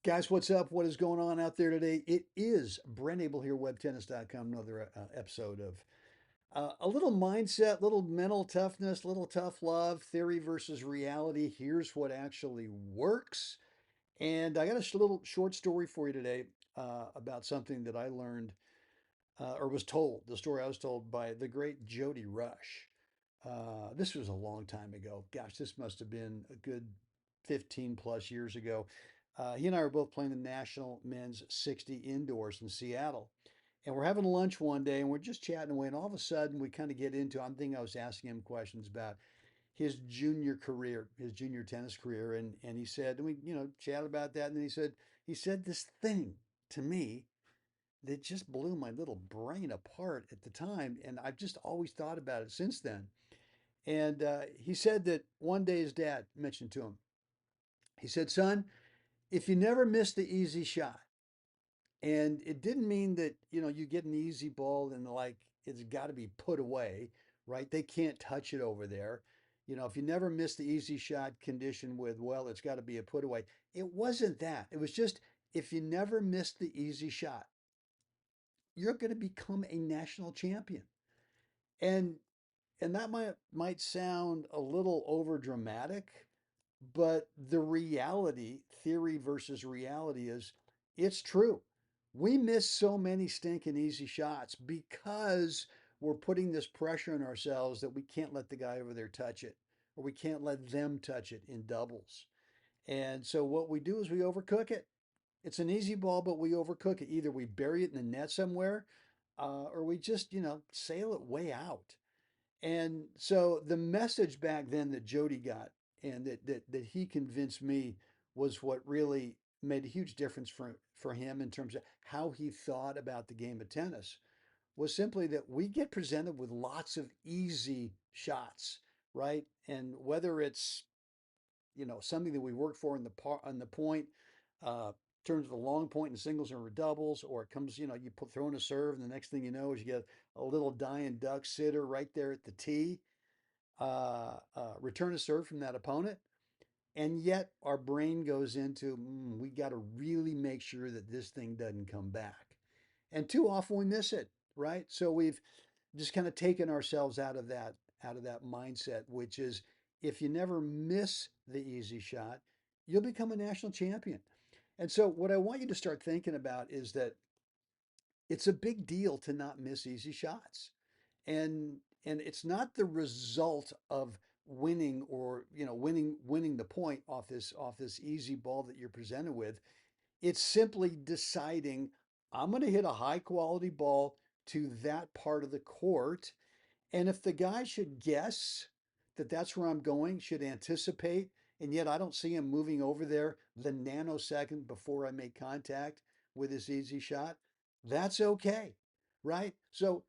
Guys, what's up? What is going on out there today? It is Brent Abel here, webtennis.com. Another episode of a little mindset, little mental toughness, little tough love, theory versus reality. Here's what actually works. And I got a little short story for you today about something that I learned or was told, the story I was told by the great Jody Rush. This was a long time ago. Gosh, this must have been a good 15 plus years ago. He and I were both playing the National Men's 60 indoors in Seattle. And we're having lunch one day and we're just chatting away. And all of a sudden, we kind of get into, I'm thinking I was asking him questions about his junior career, his junior tennis career. And he said, and we, chatted about that. And then he said this thing to me that just blew my little brain apart at the time. And I've just always thought about it since then. And he said that one day his dad mentioned to him, he said, son, if you never miss the easy shot, and it didn't mean that, you get an easy ball and like it's got to be put away, right? They can't touch it over there. If you never miss the easy shot condition with, well, it's got to be a put away. It wasn't that. It was just if you never miss the easy shot, you're going to become a national champion. And and that might sound a little over dramatic, but the reality, theory versus reality, is it's true. We miss so many stinking easy shots because we're putting this pressure on ourselves that we can't let the guy over there touch it, or we can't let them touch it in doubles. And so what we do is we overcook it. It's an easy ball, but we overcook it. Either we bury it in the net somewhere, or we just, sail it way out. And so the message back then that Jody got and that he convinced me was what really made a huge difference for him in terms of how he thought about the game of tennis was simply that we get presented with lots of easy shots, right? And whether it's something that we work for in on the point, in terms of the long point in singles or doubles, or it comes, you put throwing a serve, and the next thing you know is you get a little dying duck sitter right there at the tee, return a serve from that opponent. And yet our brain goes into, we got to really make sure that this thing doesn't come back. And too often we miss it, right? So we've just kind of taken ourselves out of that mindset, which is if you never miss the easy shot, you'll become a national champion. And so what I want you to start thinking about is that it's a big deal to not miss easy shots. And it's not the result of winning or winning the point off this easy ball that you're presented with. It's simply deciding I'm going to hit a high quality ball to that part of the court, and if the guy should guess that that's where I'm going, should anticipate, and yet I don't see him moving over there the nanosecond before I make contact with his easy shot, that's okay, right? So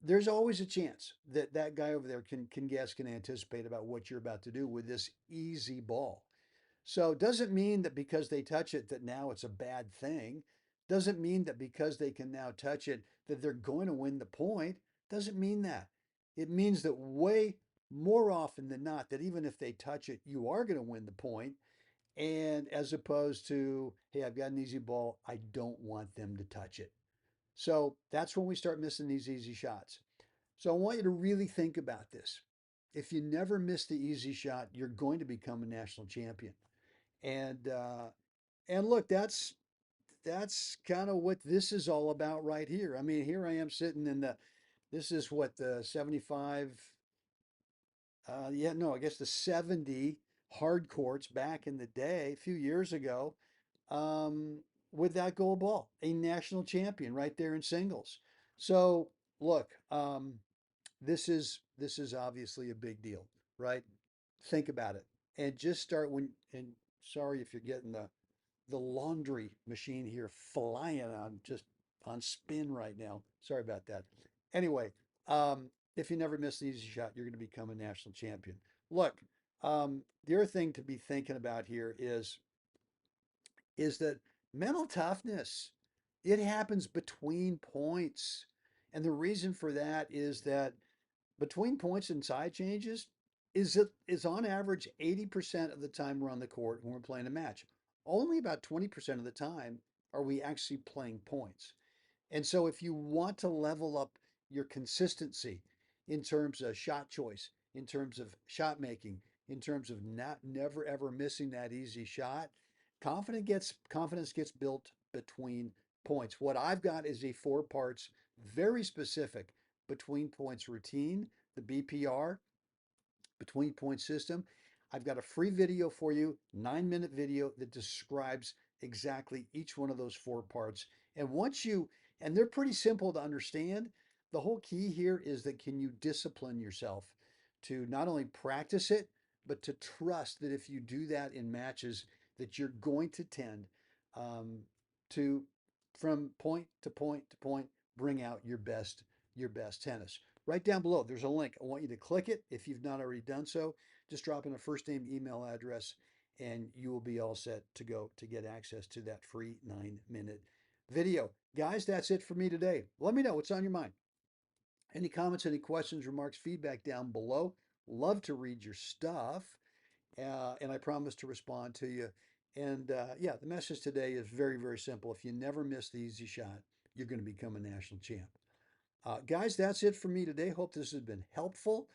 there's always a chance that that guy over there can guess, can anticipate about what you're about to do with this easy ball. So it doesn't mean that because they touch it that now it's a bad thing. Doesn't mean that because they can now touch it that they're going to win the point. Doesn't mean that. It means that way more often than not, that even if they touch it, you are going to win the point. And as opposed to, hey, I've got an easy ball, I don't want them to touch it. So that's when we start missing these easy shots. So I want you to really think about this. If you never miss the easy shot, you're going to become a national champion. And look, that's kind of what this is all about right here. I mean, here I am sitting in the this is what the 75 yeah, no, I guess the 70 hard courts back in the day, a few years ago, um, with that gold ball, a national champion right there in singles. So look, this is obviously a big deal, right? Think about it and just start when and sorry if you're getting the laundry machine here flying on just on spin right now. Sorry about that. Anyway, if you never miss an easy shot, you're going to become a national champion. Look, the other thing to be thinking about here is that mental toughness, it happens between points. And the reason for that is that between points and side changes is on average 80% of the time we're on the court when we're playing a match. only about 20% of the time are we actually playing points. And so if you want to level up your consistency in terms of shot choice, in terms of shot making, in terms of not never ever missing that easy shot, confidence gets built between points. What I've got is a four parts, very specific between points routine, the BPR, between point system. I've got a free video for you, 9-minute video that describes exactly each one of those four parts. And and they're pretty simple to understand. The whole key here is that can you discipline yourself to not only practice it, but to trust that if you do that in matches, that you're going to tend um, to, from point to point to point, bring out your best tennis. Right down below, there's a link. I want you to click it if you've not already done so. Just drop in a first name, email address, and you will be all set to go to get access to that free 9-minute video. Guys, that's it for me today. Let me know what's on your mind. Any comments, any questions, remarks, feedback down below. Love to read your stuff, and I promise to respond to you. And yeah, the message today is very, very simple. If you never miss the easy shot, you're going to become a national champ. Guys, that's it for me today. Hope this has been helpful.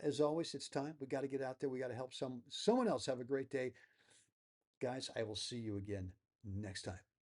As always, it's time. We got to get out there. We got to help someone else have a great day. Guys, I will see you again next time.